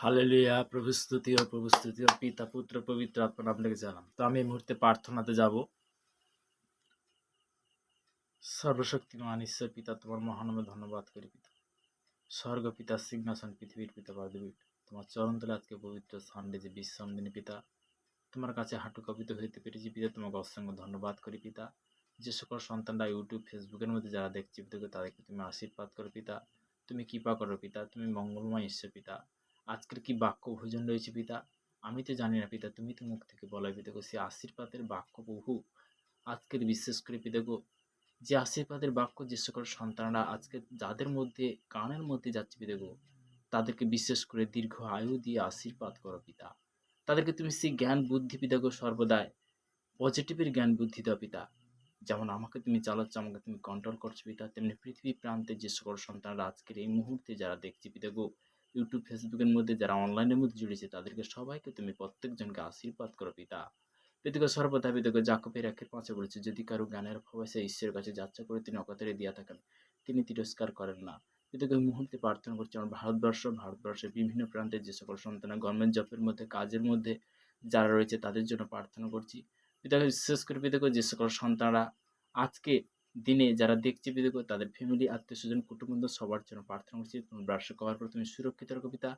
Hallelujah. প্রভু স্তুতি ও পিতা পুত্র পবিত্র আত্মা নাম থেকে জানাম। তো আমি এই মুহূর্তে প্রার্থনাতে যাব। সর্বশক্তিমান ঈশ্বর পিতা, তোমার মহানামে ধন্যবাদ করি পিতা। স্বর্গ পিতা, সিংহাসন, পৃথিবীর পিতা বাদবীর, তোমার চরণ তলে আজকে পবিত্র সানডে যে বিশ্রাম দিনে পিতা, তোমার কাছে হাঁটু কাঁপিত হইতে পেরেছি পিতা, তোমাকে অসংখ্য ধন্যবাদ করি পিতা। যে সকল সন্তানরা ইউটিউব ফেসবুকের মধ্যে যারা দেখছি পিতা, তাদেরকে তুমি আশীর্বাদ করো পিতা, তুমি কৃপা করো পিতা, তুমি মঙ্গলময় ঈশ্বর পিতা। আজকের কি বাক্য ভোজন রয়েছে পিতা, আমি তো জানি না পিতা, তুমি তো মুখ থেকে বলাই পিতা, সে আশীর্বাদের বাক্য বহু আজকের বিশেষ করে পিতা গো, যে আশীর্বাদের বাক্য যে সকল সন্তানরা আজকে যাদের মধ্যে কানের মধ্যে যাচ্ছে পিতা গো, তাদেরকে বিশেষ করে দীর্ঘ আয়ু দিয়ে আশীর্বাদ করো পিতা। তাদেরকে তুমি সেই জ্ঞান বুদ্ধি পিতা গো সর্বদাই পজিটিভের জ্ঞান বুদ্ধি দাও পিতা। যেমন আমাকে তুমি চালাচ্ছ, আমাকে তুমি কন্ট্রোল করছো পিতা, তেমনি পৃথিবী প্রান্তে যে সকল সন্তানরা আজকের এই মুহূর্তে যারা দেখছি পিতা গো, ইউটিউব ফেসবুকের মধ্যে যারা অনলাইনের মধ্যে জুড়েছে, তাদেরকে সবাইকে তুমি প্রত্যেকজনকে আশীর্বাদ করো পিতা। পিতাকে সর্বদা পিতাকে জাকবের 1:5 বলেছে, যদি কারো জ্ঞানের অভাব হয় সে ঈশ্বরের কাছে যাত্রা করে তিনি অকাতরে দিয়া থাকেন, তিনি তিরস্কার করেন না। পিতাকে এই মুহূর্তে প্রার্থনা করছি আমার ভারতবর্ষের বিভিন্ন প্রান্তে যে সকল সন্তান গভর্নমেন্ট জবের মধ্যে কাজের মধ্যে যারা রয়েছে তাদের জন্য প্রার্থনা করছি পিতাকে। বিশেষ করে পিতাকে যে সকল সন্তানরা আজকে দিনে যারা দেখছে পিতাকে, তাদের ফ্যামিলি আত্মীয় স্বজন কুটুম্ব সবার জন্য প্রার্থনা করছি, তোমার বার্ষিক কভার করে তুমি সুরক্ষিত রাখো পিতা।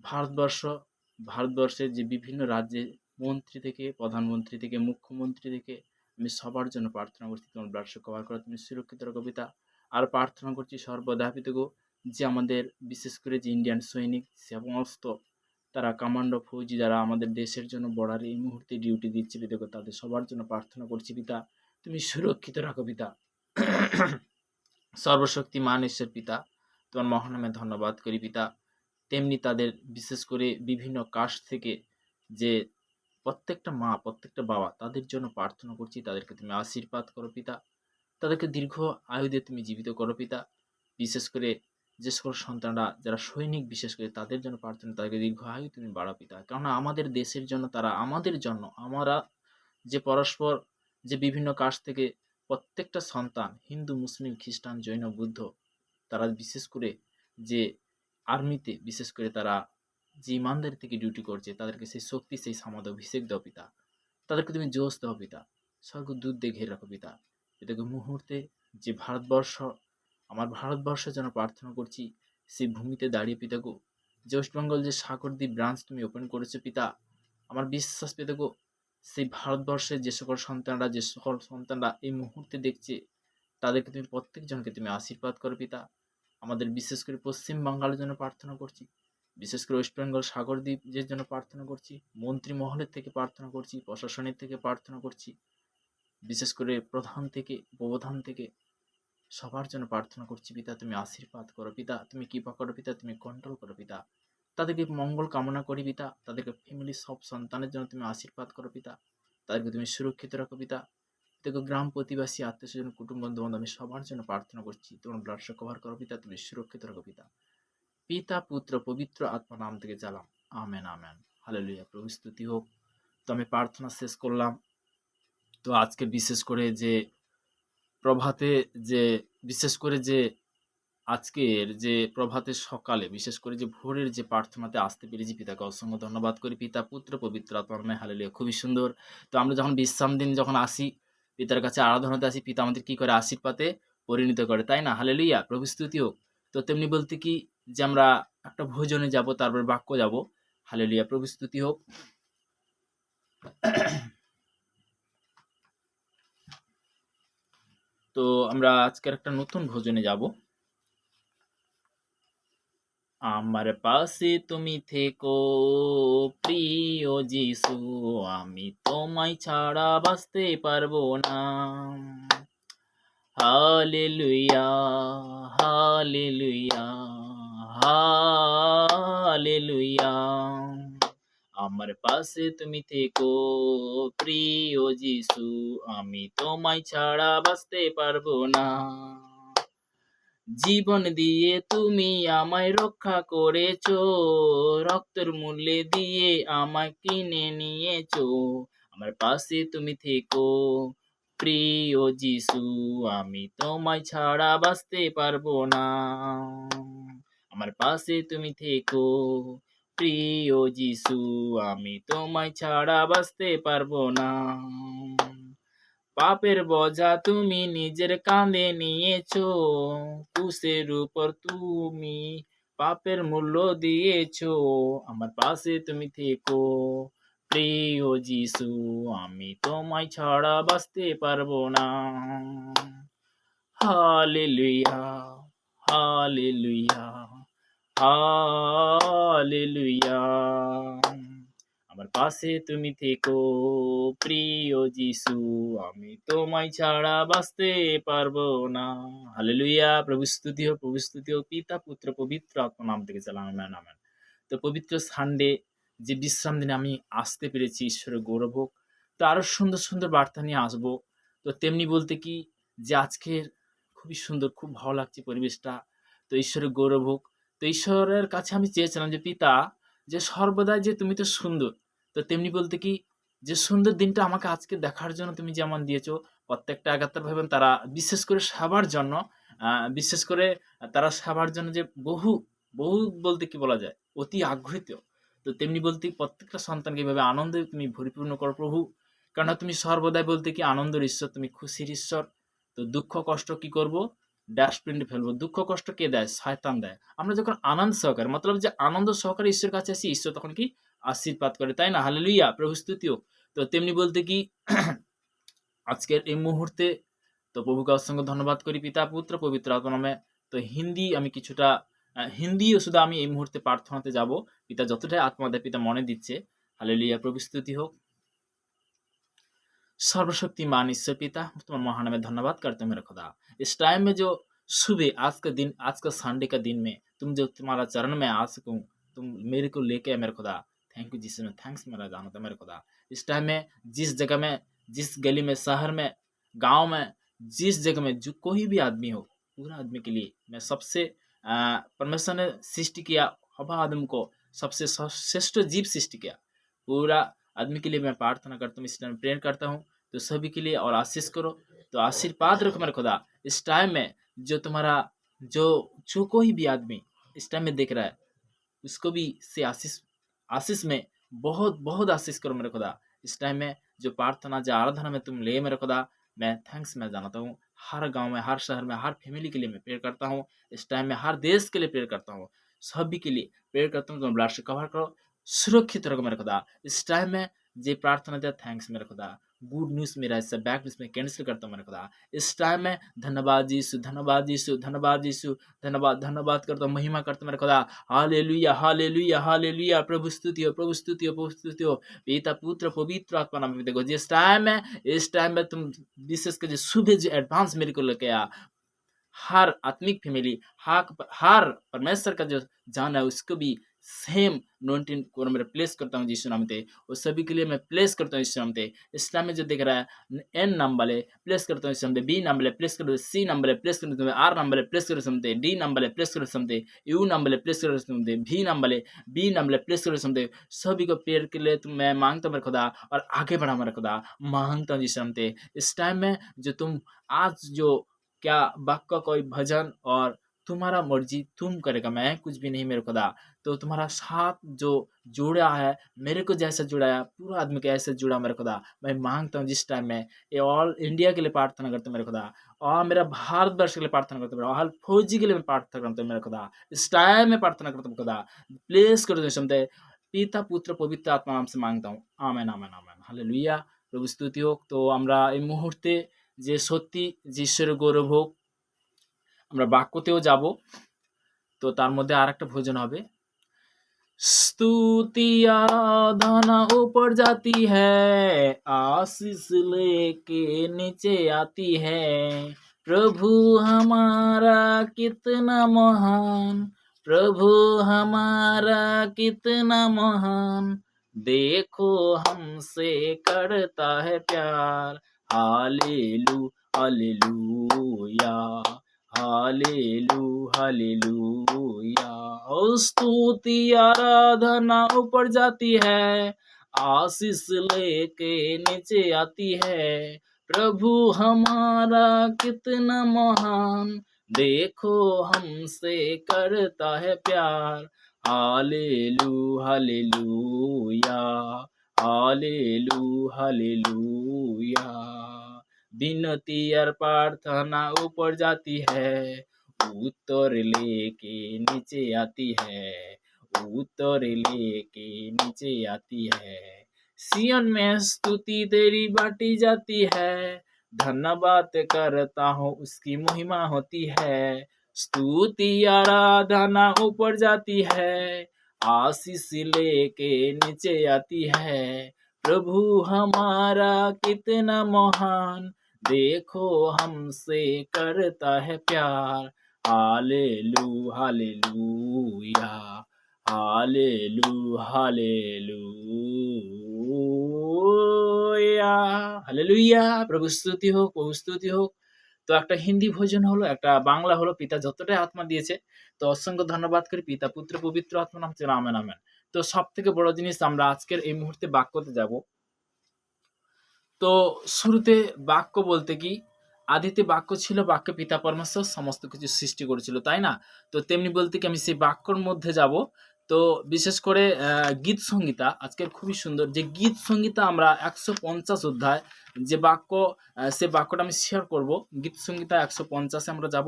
ভারতবর্ষ ভারতবর্ষের যে বিভিন্ন রাজ্যে মন্ত্রী থেকে প্রধানমন্ত্রী থেকে মুখ্যমন্ত্রী থেকে আমি সবার জন্য প্রার্থনা করছি, তোমার বার্ষিক কভার করে তুমি সুরক্ষিত রাখো পিতা। আর প্রার্থনা করছি সর্বদা পিতাগো, যে আমাদের বিশেষ করে যে ইন্ডিয়ান সৈনিক সমস্ত তারা কমান্ডো ফৌজি যারা আমাদের দেশের জন্য বর্ডারে এই মুহূর্তে ডিউটি দিচ্ছে পিতাগো, তাদের সবার জন্য প্রার্থনা করছি পিতা, তুমি সুরক্ষিত রাখো পিতা। সর্বশক্তিমান ঈশ্বর পিতা, তোমার মহানামে ধন্যবাদ করি পিতা। তেমনি তাদের বিশেষ করে বিভিন্ন কাস্ট থেকে যে প্রত্যেকটা মা প্রত্যেকটা বাবা তাদের জন্য প্রার্থনা করছি, তাদেরকে তুমি আশীর্বাদ করো পিতা, তাদেরকে দীর্ঘ আয়ু দিয়ে তুমি জীবিত করো পিতা। বিশেষ করে যে সকল সন্তানরা যারা সৈনিক বিশেষ করে তাদের জন্য প্রার্থনা, তাদেরকে দীর্ঘ আয়ু তুমি বাড়াও পিতা, কেননা আমাদের দেশের জন্য তারা আমাদের জন্য আমরা যে পরস্পর যে বিভিন্ন কাস্ট থেকে প্রত্যেকটা সন্তান হিন্দু মুসলিম খ্রিস্টান জৈন বুদ্ধ, তারা বিশেষ করে যে আর্মিতে বিশেষ করে তারা যে ইমানদারি থেকে ডিউটি করছে, তাদেরকে সেই শক্তি সেই সামর্থ্য অভিষেক দাও পিতা, তাদেরকে তুমি জোশ দাও পিতা, স্বর্গদূত দিয়ে ঘিরে রাখো পিতা। এটাকে মুহূর্তে যে ভারতবর্ষ আমার ভারতবর্ষের জন্য প্রার্থনা করছি, সেই ভূমিতে দাঁড়িয়ে পিতা গো, যে ওয়েস্টবেঙ্গল যে সাগরদ্বীপ ব্রাঞ্চ তুমি ওপেন করেছো পিতা, আমার বিশ্বাস পিতা গো, সেই ভারতবর্ষের যে সকল সন্তানরা এই মুহূর্তে দেখছে, তাদেরকে তুমি প্রত্যেকজনকে তুমি আশীর্বাদ করো পিতা। আমাদের বিশেষ করে পশ্চিম বাংলার জন্য প্রার্থনা করছি, বিশেষ করে ওয়েস্ট বেঙ্গল সাগরদ্বীপের জন্য প্রার্থনা করছি, মন্ত্রী মহলের থেকে প্রার্থনা করছি, প্রশাসনের থেকে প্রার্থনা করছি, বিশেষ করে প্রধান থেকে উপপ্রধান থেকে সবার জন্য প্রার্থনা করছি পিতা, তুমি আশীর্বাদ করো পিতা, তুমি কৃপা করো পিতা, তুমি কন্ট্রোল করো পিতা। তাদেরকে মঙ্গল কামনা করি পিতা, তাদেরকে ফ্যামিলির সব সন্তানের জন্য তুমি আশীর্বাদ করো পিতা, তাদেরকে তুমি সুরক্ষিত রাখো পিতা। দেখো গ্রাম প্রতিবাসী আত্মীয় স্বজন কুটুম্ব বন্ধু বান্ধব আমি সবার জন্য প্রার্থনা করছি, তোমার ব্লাড কভার করো পিতা, তুমি সুরক্ষিত রাখো পিতা। পিতা পুত্র পবিত্র আত্মা নাম থেকে চালাম, আমেন আমেন। হালেলুয়া, প্রভু স্তুতি হোক। তো আমি প্রার্থনা শেষ করলাম। তো আজকে বিশেষ করে যে প্রভাতে যে বিশেষ করে যে আজকের যে প্রভাতের সকালে বিশেষ করে যে ভোরের যে প্রার্থনাতে আসতে পেরেছি, পিতাকে অসংখ্য ধন্যবাদ করি। পিতা পুত্র পবিত্র আত্মার নামে হালেলুয়া, খুবই সুন্দর। তো আমরা যখন বিশ্রাম দিন যখন আসি পিতার কাছে আরাধনাতে আসি, পিতা আমাদের কি করে আশীর্বাদে পরিণত করে, তাই না? হালেলুয়া, প্রভু স্তুতি হোক। তো তেমনি বলতে কি যে আমরা একটা ভোজনে যাব, তারপর বাক্য যাব। হালেলুয়া, প্রভু স্তুতি হোক। তো আমরা আজকের একটা নতুন ভোজনে যাব। আমার পাশে তুমি থেকো প্রিয় যিশু, আমি তোমায় ছাড়া বাঁচতে পারবো না। Hallelujah, hallelujah, hallelujah. আমার পাশে তুমি থেকো প্রিয় যিশু, আমি তোমায় ছাড়া বাঁচতে পারবো না। জীবন দিয়ে তুমি আমায় রক্ষা করেছো, রক্তের মূল্যে দিয়ে আমায় কিনে নিয়েছো। আমার পাশে তুমি থেকো প্রিয় যিশু, আমি তোমায় ছাড়া বাঁচতে পারবো না। আমার পাশে তুমি থেকো প্রিয় যিশু, আমি তোমায় ছাড়া বাঁচতে পারবো না। পাপের বোঝা তুমি নিজের কাঁধে নিয়েছো, ক্রুশের উপর তুমি পাপের মূল্য দিয়েছো, আমার পাশে তুমি থেকো। প্রিয় যিশু, আমি তোমায় ছাড়া বাঁচতে পারবো না। হালেলুয়া, হালেলুয়া, হালেলুয়া, আমার পাশে তুমি থেকো। প্রিয় যিশু, আমি তোমায় ছাড়া বাঁচতে পারবো না। হালেলুয়া, প্রভু স্তুতি হোক, প্রভু স্তুতি হোক, পিতা পুত্র পবিত্র আত্মা নাম থেকে চালাম, আমেন আমেন। তো পবিত্র সানডে, যে বিশ্রাম দিনে আমি আসতে পেরেছি, ঈশ্বরের গৌরব হোক। তো আরো সুন্দর সুন্দর বার্তা নিয়ে আসবো। তো তেমনি বলতে কি, যে আজকের খুবই সুন্দর, খুব ভালো লাগছে পরিবেশটা। তো ঈশ্বরের গৌরব হোক। তো ঈশ্বরের কাছে আমি চেয়েছিলাম যে পিতা, যে সর্বদাই যে তুমি তো সুন্দর, তো তেমনি বলতে কি, যে সুন্দর দিনটা আমাকে আজকে দেখার জন্য তুমি যেমন দিয়েছো, প্রত্যেকটা একাত্তর ভাবেন তারা বিশেষ করে সবার জন্য, বিশেষ করে তারা সবার জন্য যে বহু বহু বলতে কি বলা যায়, অতি আগ্রহিত। তো তেমনি বলতে প্রত্যেকটা সন্তানকে এইভাবে আনন্দে তুমি পরিপূর্ণ করো প্রভু। কেননা তুমি সর্বদাই বলতে কি আনন্দের ঈশ্বর, তুমি খুশির ঈশ্বর। তো দুঃখ কষ্ট কি করব, ডাস্টবিনে ফেলবো। দুঃখ কষ্ট কে দেয়? শয়তান দেয়। আমরা যখন আনন্দ সহকারে, মতলব যে আনন্দ সহকারে ঈশ্বরের কাছে আসি, ঈশ্বর তখন কি আশীর্বাদ করে, তাই না? হালেলুয়া, প্রভু স্তুতি হোক। তো তেমনি বলতে কি আজকের এই মুহূর্তে তো প্রভুকে অসংখ্য ধন্যবাদ করি, পিতা পুত্র পবিত্র আত্মা নামে। তো হিন্দি আমি কিছুটা হিন্দিও শুধু আমি এই মুহূর্তে প্রার্থনাতে যাব, পিতা যতটাই আত্মা দেয় পিতা মনে দিচ্ছে। হালেলুয়া, প্রভু স্তুতি হোক। सर्वशक्तिमान ईश्वर पिता, तुम्हारे महान में धन्यवाद करते हैं मेरे खुदा। इस टाइम में जो सुबह आज का दिन, आज का संडे का दिन में तुम जो तुम्हारा चरण में आ सकूं, तुम मेरे को लेके मेरे खुदा, थैंक यू जिससे मैं थैंक्स मेरा जाना था मेरे खुदा। इस टाइम में जिस जगह में, जिस गली में, शहर में, गांव में, जिस जगह में जो कोई भी आदमी हो, पूरा आदमी के लिए मैं सबसे परमेश्वर ने सृष्टि किया, हवा आदम को सबसे श्रेष्ठ जीव सृष्टि किया, पूरा आदमी के लिए मैं प्रार्थना करता हूँ, इस टाइम प्रेयर करता हूँ। तो सभी के लिए और आशीष करो, तो आशीर्वाद रखो मेरे खुदा। इस टाइम में जो तुम्हारा, जो जो कोई भी आदमी इस टाइम में देख रहा है, उसको भी से आशीष, आशीष में बहुत बहुत आशीष करो मेरे खुदा। इस टाइम में जो प्रार्थना, जो आराधना में तुम ले मेरे खुदा, मैं थैंक्स मैं जानता हूँ। हर गांव में, हर शहर में, हर फैमिली के लिए मैं प्रेयर करता हूँ। इस टाइम में हर देश के लिए प्रेयर करता हूँ, सभी के लिए प्रेयर करता हूँ। तुम ब्लड से कवर करो, सुरक्षित रखो मेरे खुदा। इस टाइम में जे प्रार्थना दिया, थैंक्स मेरे खुदा। गुड न्यूज़ मेरा इससे बैक न्यूज़ में कैंसिल करता हूँ मेरे खुदा। इस टाइम में धन्यवाद यीशु, धन्यवाद यीशु, धन्यवाद यीशु, धन्यवाद धन्यवाद करता हूँ, महिमा करता हूँ मेरे खुदा। हालेलुया, हालेलुया, हालेलुया, प्रभु स्तुति हो, प्रभु स्तुति हो, प्रभु स्तुति हो। पिता पुत्र पवित्र आत्मा नाम में देखो जिस टाइम में, इस टाइम में तुम विशेष कर जो सुबह जो एडवांस मेरे को लेके आ, हर आत्मिक फैमिली, हर परमेश्वर का जो जान है उसको भी सेम 19 को मैं प्लेस करता हूँ यीशु नाम से, और सभी के लिए मैं प्लेस करता हूँ यीशु नाम से। इस टाइम में जो देख रहा है एन नाम वाले प्लेस करता हूँ यीशु नाम से, बी नाम वाले प्लेस करते, सी नाम वाले प्लेस करते, आर नाम वाले प्लेस करते समझते, डी नाम वाले प्लेस करते समझते, यू नाम वाले प्लेस करते समझते, भी नाम वाले, बी नाम वाले प्लेस करते समझते। सभी को प्रेयर के लिए तुम मैं मांगता हूँ मेरे खुदा, और आगे बढ़ा मेरे खुदा, मांगता हूँ यीशु नाम से। इस टाइम में जो तुम आज जो क्या बाप का कोई भजन और तुम्हारा मर्जी तुम करेगा, मैं कुछ भी नहीं मेरे खुदा। तो तुम्हारा साथ जो जुड़ा है, मेरे को जैसा जुड़ा है, पूरा आदमी के ऐसे जुड़ा मेरे खुदा। मैं मांगता हूँ जिस टाइम में ये ऑल इंडिया के लिए प्रार्थना करता हूँ मेरे खुदा, और मेरा भारतवर्ष के लिए प्रार्थना करता हूँ, ऑल फौजी के लिए मैं प्रार्थना करता हूँ मेरे खुदा। इस टाइम में प्रार्थना करता हूँ खुदा, प्लेस कर दो समझे, पिता पुत्र पवित्र आत्मा नाम से मांगता हूँ, आमेन आमेन आमेन। हालेलुया, प्रभु स्तुति হোক। তো আমরা এই মুহূর্তে যে সত্যি যে ঈশ্বরের গৌরব হোক, আমরা বাক্যতেও যাব। তো তার মধ্যে আরেকটা ভোজন হবে, स्तुति आराधना ऊपर जाती है, आशीष लेके नीचे आती है, प्रभु हमारा कितना महान, प्रभु हमारा कितना महान, देखो हमसे करता है प्यार, हालेलू हालेलुया, हालेलू हालेलुया। ओ स्तुति आराधना ऊपर जाती है, आशीष लेके नीचे आती है, प्रभु हमारा कितना महान, देखो हमसे करता है प्यार, হালেলু হালেলুয়া, হালেলু हालेलुया। विनती और प्रार्थना ऊपर जाती है, उत्तर लेके नीचे आती है, उत्तर लेके नीचे आती है। सियन में स्तुति तेरी बांटी जाती है, धन्यवाद करता हूँ उसकी महिमा होती है। स्तुति आराधना ऊपर जाती है, आशीष लेके नीचे आती है। प्रभु हमारा कितना महान, देखो हमसे करता है प्यार। हालेलू हालेलुया, हालेलू हालेलुया, हालेलुया। प्रभु स्तुति হোক, প্রভু स्तुति হোক। তো একটা হিন্দি ভজন হলো, একটা বাংলা হলো। পিতা যতটাই আত্মা দিয়েছে, তো অসংখ্য ধন্যবাদ করি পিতা, পুত্র, পবিত্র আত্মার নামে আমেন আমেন। তো সবথেকে বড় জিনিস, আমরা আজকের এই মুহূর্তে বাক্যতে যাব। তো শুরুতে বাক্য বলতে কি, আদিতে বাক্য ছিল, বাক্যে পিতা পরমেশ্বর সমস্ত কিছু সৃষ্টি করেছিল, তাই না? তো তেমনি বলতে কি আমি সেই বাক্যর মধ্যে যাব। তো বিশেষ করে গীত সংহিতা আজকের খুবই সুন্দর, যে গীত সংহিতা আমরা 150 অধ্যায় যে বাক্য, সে বাক্যটা আমি শেয়ার করব। গীত সংহিতা 150-এ আমরা যাব।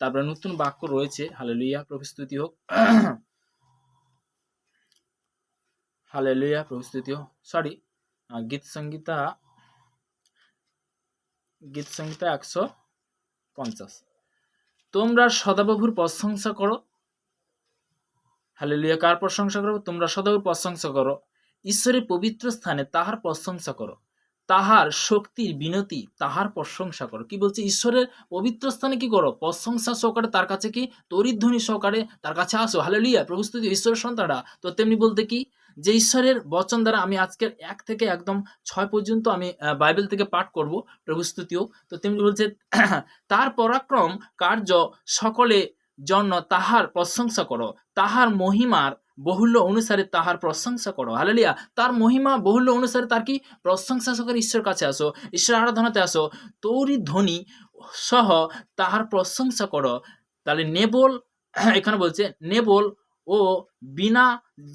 তারপরে নতুন বাক্য রয়েছে। হালেলুয়া, প্রভু স্তুতি হোক। হালেলুয়া, প্রভু স্তুতি হোক। সরি, গীত সংহিতা 150। তোমরা সদাপ্রভুর প্রশংসা করো। হালেলুয়া, কার প্রশংসা করো? তোমরা সদাপ্রভুর প্রশংসা করো, ঈশ্বরের পবিত্র স্থানে তাহার প্রশংসা করো, তাহার শক্তির বিনতি তাহার প্রশংসা করো। কি বলছে? ঈশ্বরের পবিত্র স্থানে কি করো? প্রশংসা সহকারে তার কাছে কি তরিধ্বনি সহকারে তার কাছে আসো। হালেলুয়া, প্রভু স্তুতি, ঈশ্বরের সন্তানরা। তো তেমনি বলতে কি, যে ঈশ্বরের বচন দ্বারা আমি আজকের 1 থেকে একদম 6 পর্যন্ত আমি বাইবেল থেকে পাঠ করব। প্রভু স্তুতিও। তো তেমনি বলছে, তার পরাক্রম কার্য সকলে জন্য তাহার প্রশংসা করো, তাহার মহিমার বহুল্য অনুসারে তাহার প্রশংসা করো। হালেলুয়া, তার মহিমা বহুল্য অনুসারে তার কি প্রশংসা সহকারে ঈশ্বরের কাছে আসো, ঈশ্বর আরাধনাতে আসো, তৌরি ধ্বনি সহ তাহার প্রশংসা করো। তাহলে নেবল, এখানে বলছে নেবল ও বিনা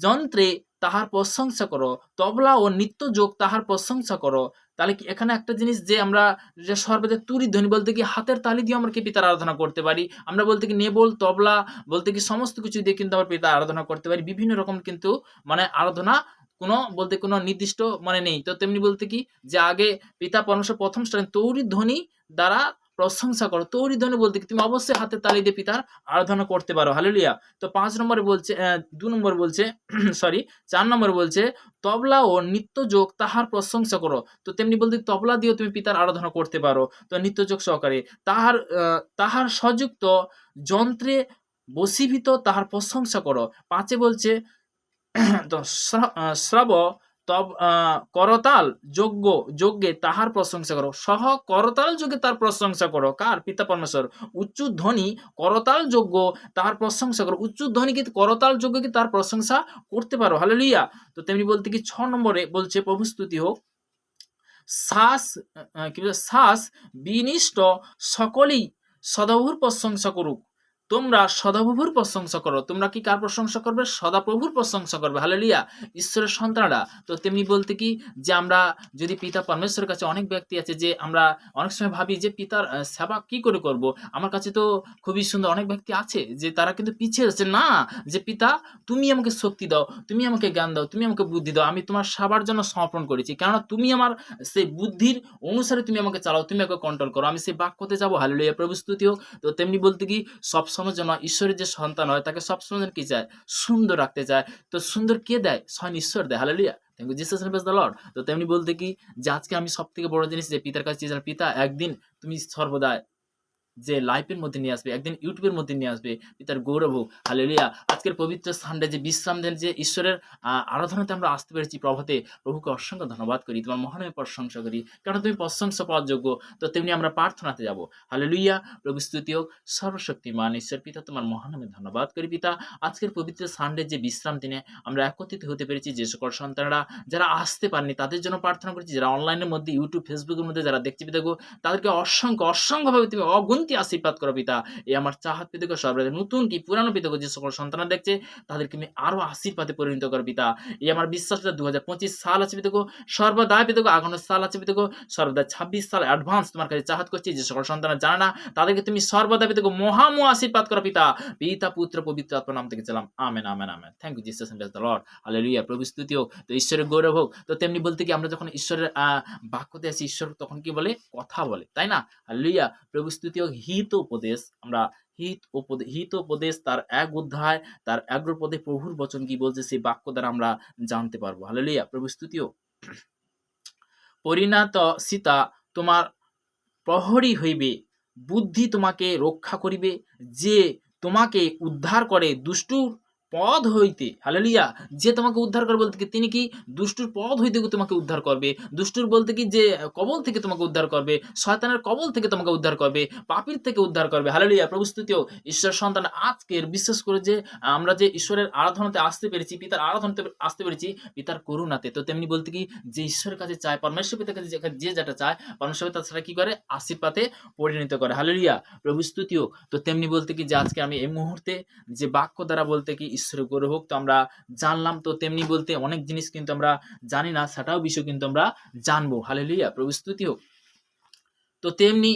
যন্ত্রে তাহার প্রশংসা করো, তবলা ও নিত্যযোগ তাহার প্রশংসা করো। তাহলে কি এখানে একটা জিনিস, যে আমরা যে সর্বদা তুরি ধ্বনি বলতে কি হাতের তালি দিয়ে আমরা কি পিতার আরাধনা করতে পারি। আমরা বলতে কি নেবল, তবলা বলতে কি সমস্ত কিছু দিয়ে কিন্তু আমরা পিতার আরাধনা করতে পারি। বিভিন্ন রকম কিন্তু মানে আরাধনা কোনো বলতে কোনো নির্দিষ্ট মানে নেই। তো তেমনি বলতে কি, যে আগে পিতা পরমেশ্বর প্রথম স্থানে তৌরি ধ্বনি দ্বারা প্রশংসা করো। তৌরি ধ্বনি বলতে কি তুমি অবশ্যই হাতের তালি দিয়ে পিতার আরাধনা করতে পারো। হালেলুয়া। তো 5 নম্বরে বলছে, 2 নম্বর বলছে, সরি 4 নম্বর বলছে, তবলা ও নিত্যযোগ তাহার প্রশংসা করো। তো তেমনি বলতে তবলা দিয়েও তুমি পিতার আরাধনা করতে পারো, তো নিত্যযোগ সহকারে। তাহার সংযুক্ত যন্ত্রে বশীভূত তাহার প্রশংসা করো। 5-এ বলছে, তো শ্রব তব করতাল যজ্ঞে তাহার প্রশংসা করো, সহ করতাল যোগে তার প্রশংসা করো। কার? পিতা পরমেশ্বর। উচ্চ ধ্বনি করতাল যোগ্য তাহার প্রশংসা করো। উচ্চ ধ্বনি কি করতাল যোগ্য কি তার প্রশংসা করতে পারো। হালেলুয়া। তো তেমনি বলতে কি 6 নম্বরে বলছে, প্রভু স্তুতি হোক, শ্বাস বিনিষ্ট সকলেই সদাপ্রভুর প্রশংসা করুক। তোমরা সদাপ্রভুর প্রশংসা করো। তোমরা কি কার প্রশংসা করবে? সদাপ্রভুর প্রশংসা করবে। হালেলুয়া, ঈশ্বরের সন্তানরা। তো তেমনি বলতে কি, যে আমরা যদি পিতা পরমেশ্বরের কাছে, অনেক ব্যক্তি আছে যে আমরা অনেক সময় ভাবি যে পিতার সেবা কি করে করব। আমার কাছে তো খুবই সুন্দর অনেক ব্যক্তি আছে যে তারা কিন্তু পিছিয়ে যাচ্ছে না, যে পিতা তুমি আমাকে শক্তি দাও, তুমি আমাকে জ্ঞান দাও, তুমি আমাকে বুদ্ধি দাও, আমি তোমার সেবার জন্য সমর্পণ করেছি, কেননা তুমি আমার সেই বুদ্ধির অনুসারে তুমি আমাকে চালাও, তুমি আমাকে কন্ট্রোল করো। আমি সেই বাক্যতে যাবো। হালেলুয়া, প্রভু স্তুতি হোক। তো তেমনি বলতে কি, সবসময় যেন ঈশ্বরের যে সন্তান হয় তাকে সবসময় যেন কি চায়? সুন্দর রাখতে চায়। তো সুন্দর কে দেয়? স্বয়ং ঈশ্বর দেয়। Hallelujah, thank you Jesus praise the Lord. তো তেমনি বলতে কি, যে আজকে আমি সবথেকে বড় জিনিস যে পিতার কাছে চেয়েছিলাম, পিতা একদিন তুমি সর্বদা যে লাইফের মধ্যে নিয়ে আসবে, একদিন ইউটিউবের মধ্যে নিয়ে আসবে পিতার গৌরব হোক। হালেলুয়া। আজকের পবিত্র স্থানটা যে বিশ্রাম দেন, যে ঈশ্বরের আরাধনাতে আমরা আসতে পেরেছি প্রভাতে, প্রভুকে অসংখ্য ধন্যবাদ করি, তোমার মহানামে প্রশংসা করি, কারণ তুমি প্রশংসা পাওয়ার যোগ্য। তো তেমনি আমরা প্রার্থনাতে যাব। হালেলুয়া, প্রভু স্তুতি হোক। সর্বশক্তিমান ঈশ্বর পিতা, তোমার মহানামে ধন্যবাদ করি পিতা। আজকের পবিত্র সানডে যে বিশ্রাম দিনে আমরা একত্রিত হতে পেরেছি, যে সকল সন্তানরা যারা আসতে পারেনি তাদের জন্য প্রার্থনা করছি, যারা অনলাইনের মধ্যে ইউটিউব ফেসবুকের মধ্যে যারা দেখছি পিতা গো, তাদেরকে অসংখ্যভাবে তুমি অগুন্তি প্রতি আশীর্বাদ করো পিতা। এই আমার চাহাত পিতাকে সর্বদা নতুন কি পুরানো পিতাকে যে সকল সন্তানরা দেখছে তাদেরকে তুমি আরো আশীর্বাদে পরিণত করো পিতা। এই আমার বিশ্বাস পিতা 2025 সাল আছে পিতাকে সর্বদা পিতাকে আগানোর সাল আছে পিতাকে সর্বদা 26 সাল অ্যাডভান্স তোমার কাছে চাহাত করছি যে সকল সন্তানরা জানে না তাদেরকে তুমি সর্বদা পিতাকে মহা আশীর্বাদ করো পিতা। পিতা পুত্র পবিত্র আত্মার নাম থেকে চালাম, amen amen amen. Thank you Jesus and the lord, hallelujah. প্রভু স্তুতি হোক। তো ঈশ্বরের গৌরব হোক। তো তেমনি বলতে কি আমরা যখন ঈশ্বরের বাক্যতে আছি ঈশ্বর তখন কি বলে কথা বলে, তাই না? হালেলুয়া। প্রভু স্তুতি হোক। হিত উপদেশ আমরা হিত উপদেশ তার 1 অধ্যায় তার 11 পদে প্রভুর বচন কি বলছে সেই বাক্য দ্বারা আমরা জানতে পারবো। হালেলুয়া। প্রভু স্তুতি হোক। পরিণত সীতা তোমার প্রহরী হইবে, বুদ্ধি তোমাকে রক্ষা করিবে, যে তোমাকে উদ্ধার করে দুষ্টুর পদ হইতে। হালেলুয়া। যে তোমাকে উদ্ধার করে বলতে কি তিনি কি দুষ্টুর পদ হইতে তোমাকে উদ্ধার করবে। দুষ্টুর বলতে কি যে কবল থেকে তোমাকে উদ্ধার করবে, শয়তানের কবল থেকে তোমাকে উদ্ধার করবে, পাপীর থেকে উদ্ধার করবে। হালেলুয়া। প্রভু স্তুতিও। ঈশ্বর সন্তান আজকের বিশেষ করে যে আমরা যে ঈশ্বরের আরাধনাতে আসতে পেরেছি, পিতার আরাধনাতে আসতে পেরেছি পিতার করুণাতে। তো তেমনি বলতে কি যে ঈশ্বরের কাছে চায়, পরমেশ্বর পিতার কাছে যে যেটা চায় পরমেশ্বর পিতা সেটা কি করে আশীর্বাদে পরিণত করে। হালেলুয়া। প্রভু স্তুতিও। তো তেমনি বলতে কি যে আজকে আমি এই মুহূর্তে যে বাক্য দ্বারা বলতে কি ঈশ্বরের গৌরব হোক তো আমরা জানলাম। তো তেমনি বলতে অনেক জিনিস কিন্তু আমরা জানি না, সেটাও বিষয় কিন্তু আমরা জানবো। হালেলুয়া। প্রভু স্তুতি হোক। তো তেমনি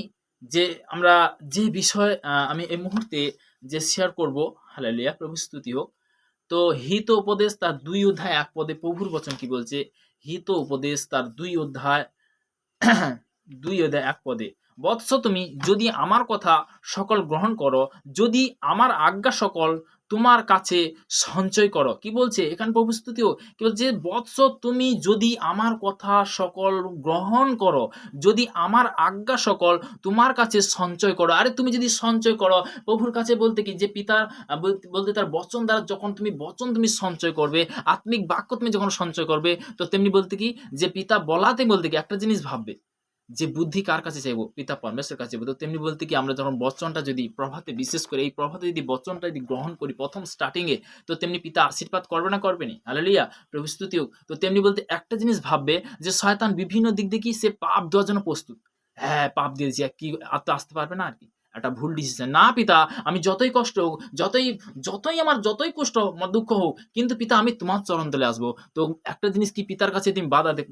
যে আমরা যে বিষয় আমি এই মুহূর্তে যে শেয়ার করব, হালেলুয়া। প্রভু স্তুতি হোক। তো হিত উপদেশ তার 2 অধ্যায় 1 পদে প্রভুর বচন কি বলছে? হিত উপদেশ তার 2 অধ্যায় 1 পদে, বৎস তুমি যদি আমার কথা সকল গ্রহণ করো, যদি আমার আজ্ঞা সকল তোমার কাছে সঞ্চয় করো। কি বলছে এখানে প্রভু স্তুতিও? কি বলছে? বৎস তুমি যদি আমার কথা সকল গ্রহণ করো, যদি আমার আজ্ঞা সকল তোমার কাছে সঞ্চয় করো। আরে তুমি যদি সঞ্চয় করো প্রভুর কাছে বলতে কি যে পিতার বলতে তার বচন দ্বারা যখন তুমি বচন তুমি সঞ্চয় করবে, আত্মিক বাক্য তুমি যখন সঞ্চয় করবে, তো তেমনি বলতে কি যে পিতা বলাতে বলতে কি একটা জিনিস ভাববে যে বুদ্ধি কার কাছে চাইবো? পিতা পরমেশ্বরের কাছে চাইবো। তো তেমনি বলতে কি আমরা যখন বচনটা যদি প্রভাতে বিশেষ করে এই প্রভাতে যদি বচনটা যদি গ্রহণ করি প্রথম স্টার্টিং এ, তো তেমনি পিতা আশীর্বাদ করবে না করবে নি? হালেলুয়া। প্রভু স্তুতি হোক। তো তেমনি বলতে একটা জিনিস ভাববে যে শয়তান বিভিন্ন দিক দিয়ে কি সে পাপ দেওয়ার জন্য প্রস্তুত। হ্যাঁ, পাপ দিয়ে দিয়েছি কি আর তো আসতে পারবে না আর কি। একটা ভুল ডিসিশন। না পিতা, আমি যতই কষ্ট হোক, আমার যতই কষ্ট দুঃখ হোক, কিন্তু পিতা আমি তোমার চরণ তলে আসবো। তো একটা জিনিস কি পিতার কাছে তুমি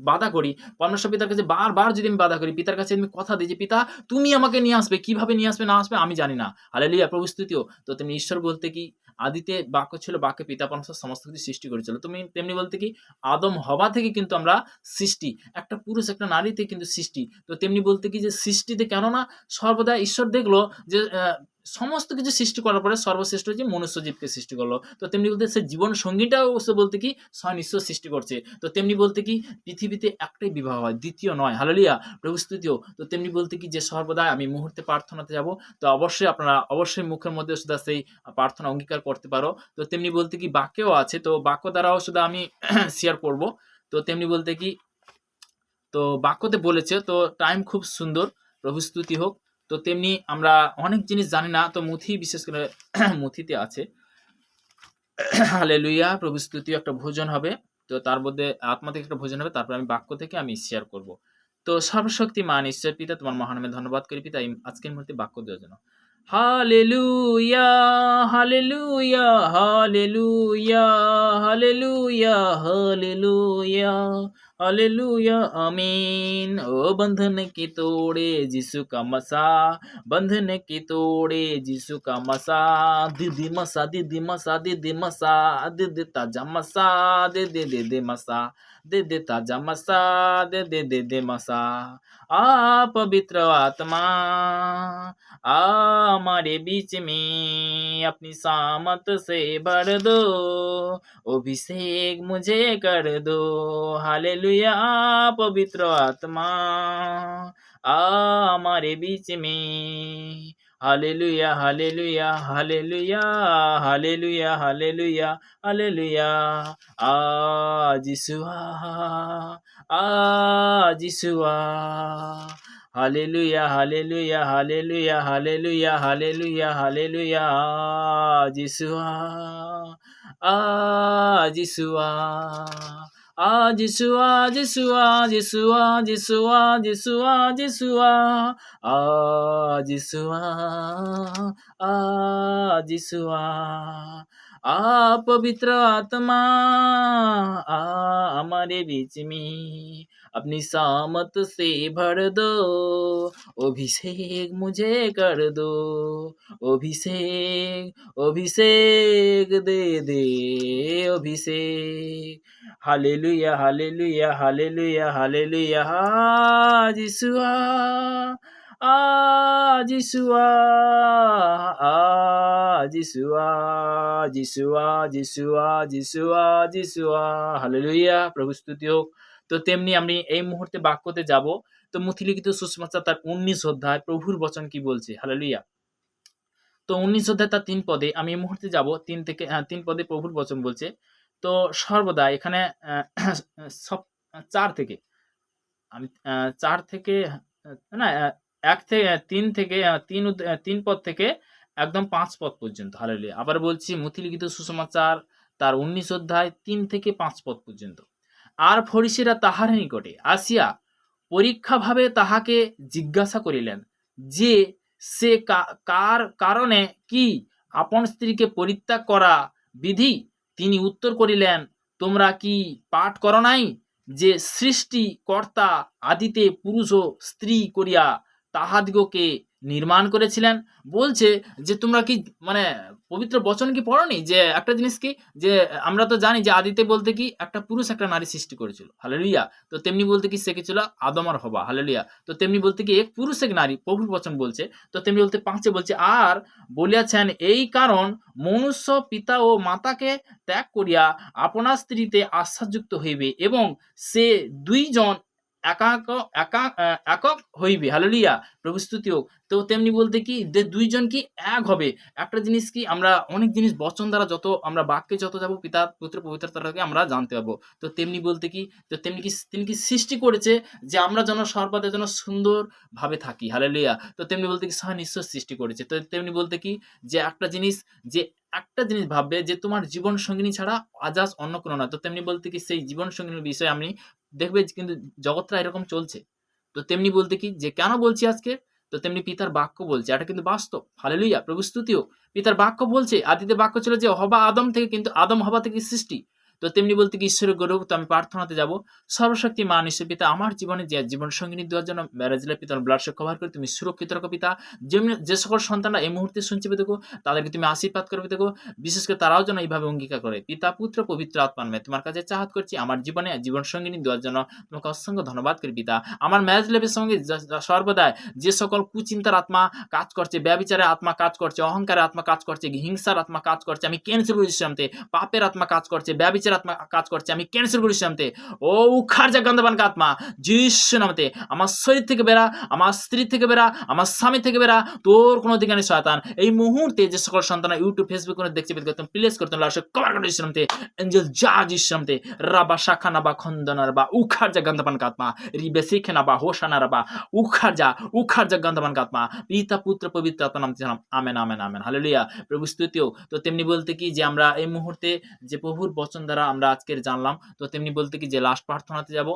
বাধা করি, পরমেশ্বর পিতার কাছে বারবার যদি আমি বাধা করি, পিতার কাছে আমি কথা দিই যে পিতা তুমি আমাকে নিয়ে আসবে, কিভাবে নিয়ে আসবে না আসবে আমি জানি না। হালেলুয়া। প্রভু স্তুতিও। তো তেমনি ঈশ্বর বলতে কি আদিতে বাক্য ছিল, বাক্যে পিতা পরমেশ্বর সমস্ত কিছু সৃষ্টি করেছিল। তুমি তেমনি বলতে কি আদম হওয়া থেকে কিন্তু আমরা সৃষ্টি, একটা পুরুষ একটা নারীতে কিন্তু সৃষ্টি। তো তেমনি বলতে কি যে সৃষ্টিতে কেননা সর্বদা ঈশ্বর দেখলো যে সমস্ত কিছু সৃষ্টি করার পরে সর্বশ্রেষ্ঠ যে মনুষ্য জীবকে সৃষ্টি করলো। তো তেমনি বলতে সে জীবন সঙ্গীটাও বলতে কি স্বয়ং ঈশ্বর সৃষ্টি করছে। তো তেমনি বলতে কি পৃথিবীতে একটাই বিবাহ হয়, দ্বিতীয় নয়। হালেলুয়া। প্রভু স্তুতিও। তো তেমনি বলতে কি যে সর্বদা আমি মুহূর্তে প্রার্থনাতে যাব, তো অবশ্যই আপনারা অবশ্যই মুখের মধ্যে শুধু সেই প্রার্থনা অঙ্গীকার করতে পারো। তো তেমনি বলতে কি বাক্যও আছে, তো বাক্য দ্বারাও শুধু আমি শেয়ার করব। তো তেমনি বলতে কি তো বাক্যতে বলেছে, তো টাইম খুব সুন্দর। প্রভু স্তুতি হোক। তো তেমনি আমরা অনেক জিনিস জানি না, তো মুথি বিশেষ করে মুথিতে আছে। হালেলুয়া। প্রভু স্তুতি। একটা ভোজন হবে, তো তার মধ্যে আত্মা থেকে একটা ভোজন হবে, তারপর আমি বাক্য থেকে আমি শেয়ার করব। তো সর্বশক্তিমান ঈশ্বর পিতা তোমার মহানামে ধন্যবাদ করি পিতা আজকের মুহূর্তে বাক্য দেওয়ার জন্য। Hallelujah, hallelujah, hallelujah, hallelujah, hallelujah, hallelujah आमीन। ओ बंधन की तोड़े यीशु का मसा, बंधन की तोड़े यीशु का मसा, दीदी मसा, दीदी मसा, दीदी मसा, दे दे ताजा मसा, दे दे दे दे मसा, दे दे ताजा मसा, दे दे दे दे मसा। आ पवित्र आत्मा आ हमारे बीच में अपनी सामत से भर दो, अभिषेक मुझे कर दो। हालेलुया। पवित्र आत्मा आ हमारे बीच में। Hallelujah, hallelujah, hallelujah, hallelujah, hallelujah, hallelujah. आज यीशुआ, आज Yeshua. Hallelujah, hallelujah, hallelujah, hallelujah, hallelujah, hallelujah. आज यीशुआ, आज यीशुआ, যিশুয়া যিশুয়া যিশুয়া যিশুয়া যিশুয়া যিশুয়া যিশুয়া যিশুয়া पवित्र आत्मा हमारे बीच में अपनी सामत से भर दो, अभिषेक मुझे कर दो, अभिषेक अभिषेक दे दे, अभिषेक। हालेलुया हालेलुया हालेलुया हालेलुया जिसुआ जिसुआ जिसुआ जिसुआ जिसुआ जिसुआ जिसुआ হালেলুয়া প্রভু স্তুতি হোক। তো তেমনি আমি এই মুহূর্তে বাক্যতে যাব। তো মুথিলিখিত সুসমাচার তার 19 অধ্যায় প্রভুর বচন কি বলছে, হালেলুয়া। তো 19 অধ্যায় তার 3 পদে আমি এই মুহূর্তে যাব 3 থেকে 3 পদে প্রভুর বচন বলছে। তো সর্বদা এখানে 4 থেকে আমি 4 থেকে না 1 থেকে 3 থেকে 3 পদ থেকে একদম 5 পদ পর্যন্ত, হালেলুয়া। আবার বলছি মুথিলিখিত সুসমাচার তার 19 অধ্যায় 3 থেকে 5 পদ পর্যন্ত। আর ফরিসীরা তাহার নিকটে আসিয়া পরীক্ষাভাবে তাহাকে জিজ্ঞাসা করিলেন যে সে কার কারণে কি আপন স্ত্রীকে পরিত্যাগ করা বিধি। তিনি উত্তর করিলেন, তোমরা কি পাঠ করো নাই যে সৃষ্টিকর্তা আদিতে পুরুষ ও স্ত্রী করিয়া তাহাদিগকে নির্মাণ করেছিলেন। বলছে যে তোমরা কি মানে পবিত্র বচন কি পড়নি, যে একটা জিনিস কি যে আমরা তো জানি যে আদিতে বলতে কি একটা পুরুষ একটা নারী সৃষ্টি করেছিল, হালেলুয়া। তো তেমনি বলতে কি সে কি ছিল আদম আর হবা, হালেলুয়া। তো তেমনি বলতে কি এক পুরুষ এক নারী প্রভুর বচন বলছে। তো তেমনি বলতে 5 বলছে আর বলিয়াছেন এই কারণ মনুষ্য পিতা ও মাতাকে ত্যাগ করিয়া আপনার স্ত্রীতে আশ্বাসযুক্ত হইবে এবং সে দুইজন একক হইবে, হালেলুয়া প্রভু স্তুতি হোক। তো তেমনি বলতে কি যে দুইজন কি এক হবে। একটা জিনিস কি আমরা অনেক জিনিস বচন দ্বারা যত আমরা বাক্যে যত যাব পিতা পুত্র পবিত্রতাকে আমরা জানতে পারবো। তো তেমনি বলতে কি তো তেমনি কি তিনি কি সৃষ্টি করেছে যে আমরা যেন সর্বদা যেন সুন্দর ভাবে থাকি, হালেলুয়া। তো তেমনি বলতে কি স্বয়ং ঈশ্বর সৃষ্টি করেছে। তো তেমনি বলতে কি যে একটা জিনিস ভাববে যে তোমার জীবন সঙ্গিনী ছাড়া আজাস অন্য কোনো না। তো তেমনি বলতে কি সেই জীবন সঙ্গিনীর বিষয়ে আমি দেখবে কিন্তু জগৎটা এরকম চলছে। তো তেমনি বলতে কি যে কেন বলছি আজকে, তো তেমনি পিতার বাক্য বলছে, এটা কিন্তু বাস্তব, হালেলুয়া প্রভু স্তুতি হোক। পিতার বাক্য বলছে আদিতে বাক্য ছিল যে হবা আদম থেকে, কিন্তু আদম হবা থেকে সৃষ্টি। তো তেমনি বলতে কি ঈশ্বরের গৌরব। তো আমি প্রার্থনাতে যাব, সর্বশক্তি মান ঈশ্বর পিতা আমার জীবনে যে জীবন সঙ্গিনী দেওয়ার জন্য ম্যারেজ লাইফ পিতার ব্লাড কভার করে তুমি সুরক্ষিত রাখো পিতা। যে সকল সন্তানরা এই মুহূর্তে শুনছে দেখো তাদেরকে তুমি আশীর্বাদ করবে দেখো, বিশেষ করে তারাও যেন এইভাবে অঙ্গীকার করে পিতা পুত্র পবিত্র আত্মার মেয়ে তোমার কাছে চাহাত করছি আমার জীবনে জীবন সঙ্গিনী দেওয়ার জন্য তোমাকে অসংখ্য ধন্যবাদ করি পিতা। আমার ম্যারেজ লাইফের সঙ্গে সর্বদাই যে সকল কুচিন্তার আত্মা কাজ করছে, ব্যভিচারের আত্মা কাজ করছে, অহংকারের আত্মা কাজ করছে, হিংসার আত্মা কাজ করছে, আমি ক্যান্সেল করি শান্তে। পাপের আত্মা কাজ করছে, ব্যভিচার আত্মা কাজ করছে, আমি ক্যান্সেল করি শান্তে। ও উখার যা গন্ধবান আত্মা যিশু নামতে আমার শরীর থেকে বেরা, আমার স্ত্রী থেকে বেরা, আমার স্বামী থেকে বেরা, তোর কোনো দিকে নেই শয়তান। এই মুহূর্তে যে সকল সন্তান ইউটিউব ফেসবুক করে দেখছে করতাম প্লেস করতাম লাশে কভার করে যিশু নামতে, এঞ্জেল যা যিশু নামতে রাবা শাখানা বা খন্দনার বা উখার যা গন্ধবান আত্মা রিবে শিখেনা বা হোসানার বা উখার যা গন্ধবান আত্মা পিতা পুত্র পবিত্র আত্মা নামতে আমেন আমেন আমেন, হালেলুয়া প্রভু স্তুতিও। তো তেমনি বলতে কি যে আমরা এই মুহূর্তে যে প্রভুর বচন দ্বারা আমরা আজকের জানলাম। তো তেমনি বলতে কি যে লাস্ট প্রার্থনাতে যাব।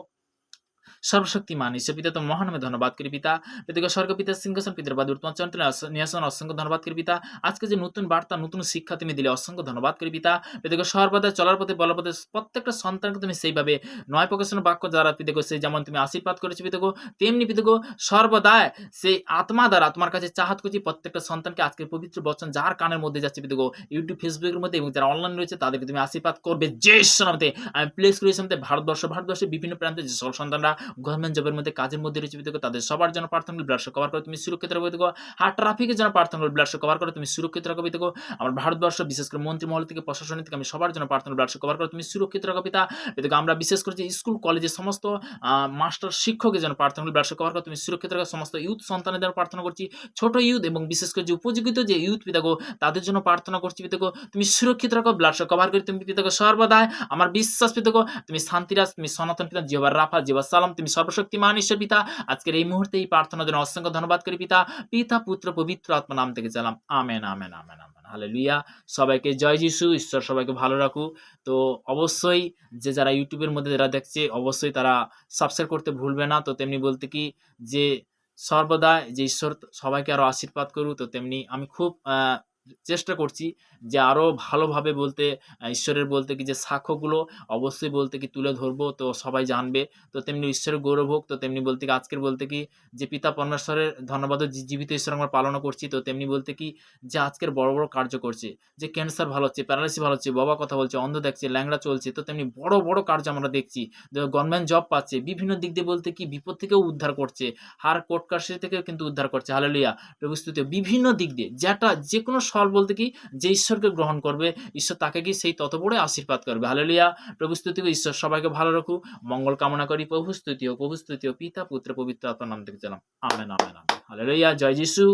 সর্বশক্তিমান ঈশ্বর পিতা তোমার মহানামে ধন্যবাদ করি পিতা। পিতাকে স্বর্গ পিতা সিংহাসন পিতার বাদ তোমার চন্দ্র নিয়াসন অসংখ্য ধন্যবাদ করি পিতা। আজকে যে নতুন বার্তা নতুন শিক্ষা তুমি দিলে অসংখ্য ধন্যবাদ করি পিতা। পিতাকে সর্বদা চলার পথে বলার পথে প্রত্যেকটা সন্তানকে তুমি সেইভাবে নয় প্রকাশন বাক্য দ্বারা পিতাকে সেই যেমন তুমি আশীর্বাদ করেছো পিতাকে, তেমনি পিতাকে সর্বদাই সেই আত্মা দ্বারা তোমার কাছে চাহাত করছি প্রত্যেকটা সন্তানকে আজকের পবিত্র বচন যার কানের মধ্যে যাচ্ছে পিতাকে ইউটিউব ফেসবুকের মধ্যে এবং যারা অনলাইন রয়েছে তাদেরকে তুমি আশীর্বাদ করবে যে নামতে আমি প্লেস করেছি ভারতবর্ষের বিভিন্ন প্রান্তে যে সকল সন্তানরা গভর্নমেন্ট জবের মধ্যে কাজের মধ্যে রয়েছে পিতাকে তাদের সবার জন্য প্রার্থনা ব্লাড কভার করে তুমি সুরক্ষিত রাখো পিতাকে। আর ট্রাফিকের জন্য প্রার্থনা ব্লাড কভার করে তুমি সুরক্ষিত রাখো পিতাকে। আমার ভারতবর্ষ বিশেষ করে মন্ত্রী মহল থেকে প্রশাসন থেকে আমি সবার জন্য প্রার্থনা ব্লাড কভার করে তুমি সুরক্ষিত রাখো পিতা। পিতাকে আমরা বিশেষ করে যে স্কুল কলেজের সমস্ত মাস্টার শিক্ষকের জন্য প্রার্থনা ব্লাড কভার করে তুমি সুরক্ষিত রাখো। সমস্ত ইউথ সন্তানের জন্য প্রার্থনা করছি, ছোট ইউথ এবং বিশেষ করে যে উপযোগিত যে ইউথ পিতাকে তাদের জন্য প্রার্থনা করছি পিতাকে তুমি সুরক্ষিত রাখো ব্লাড কভার করে তুমি পিতাকে সর্বদাই আমার বিশ্বাস পিতাকে তুমি শান্তিরাজ তুমি সনাতন পিতা জিহ্বার রাফা জিহ্বা সালাম চালাম। তুমি সর্বশক্তিমান ঈশ্বর পিতা, আজকের এই মুহূর্তে এই প্রার্থনার জন্য অসংখ্য ধন্যবাদ করি পিতা, পিতা পুত্র পবিত্র আত্মা নাম থেকে চালাম। Amen, amen, amen, amen. Hallelujah. সবাইকে জয় যিশু। ঈশ্বর সবাইকে ভালো রাখুক। তো অবশ্যই যারা ইউটিউবের মধ্যে যারা দেখছে, অবশ্যই তারা সাবস্ক্রাইব করতে ভুলবে না। তো তেমনি বলতে কি যে সর্বদা যে ঈশ্বর সবাইকে আরো আশীর্বাদ করুক। তো তেমনি আমি খুব চেষ্টা করছি যে আরো ভালোভাবে বলতে, ঈশ্বরের বলতে কি যে সাক্ষ্যগুলো অবশ্যই বলতে কি তুলে ধরবো, তো সবাই জানবে। তো তেমনি ঈশ্বরের গৌরব হোক। তো তেমনি বলতে কি আজকের বলতে কি যে পিতা পরমেশ্বরের ধন্যবাদ ও জীবিত ঈশ্বর আমরা পালন করছি। তো তেমনি বলতে কি যে আজকের বড় বড় কার্য করছে, যে ক্যান্সার ভালো হচ্ছে, প্যারালাইসিস ভালো হচ্ছে, বাবা কথা বলছে, অন্ধ দেখছে, ল্যাংড়া চলছে। তো তেমনি বড় বড় কার্য আমরা দেখছি। গভর্নমেন্ট জব পাচ্ছে, বিভিন্ন দিক দিয়ে বলতে কি বিপদ থেকেও উদ্ধার করছে, হার কোর্ট কাছারি থেকেও কিন্তু উদ্ধার করছে। হালেলুয়া। প্রভু স্তুতি। বিভিন্ন দিক দিয়ে যে কোনো ফল বলতে কি যে ঈশ্বরকে গ্রহণ করবে, ঈশ্বর তাকে কি সেই তত বড় আশীর্বাদ করবে। হালেলুয়া। প্রভু স্তুতি। ঈশ্বর সবাইকে ভালো রাখুক, মঙ্গল কামনা করি। প্রভু স্তুতি ও পিতা পুত্র পবিত্র আত্মার নাম থেকে চালাম। Amen, amen, amen. হালেলুয়া। জয় যিশু।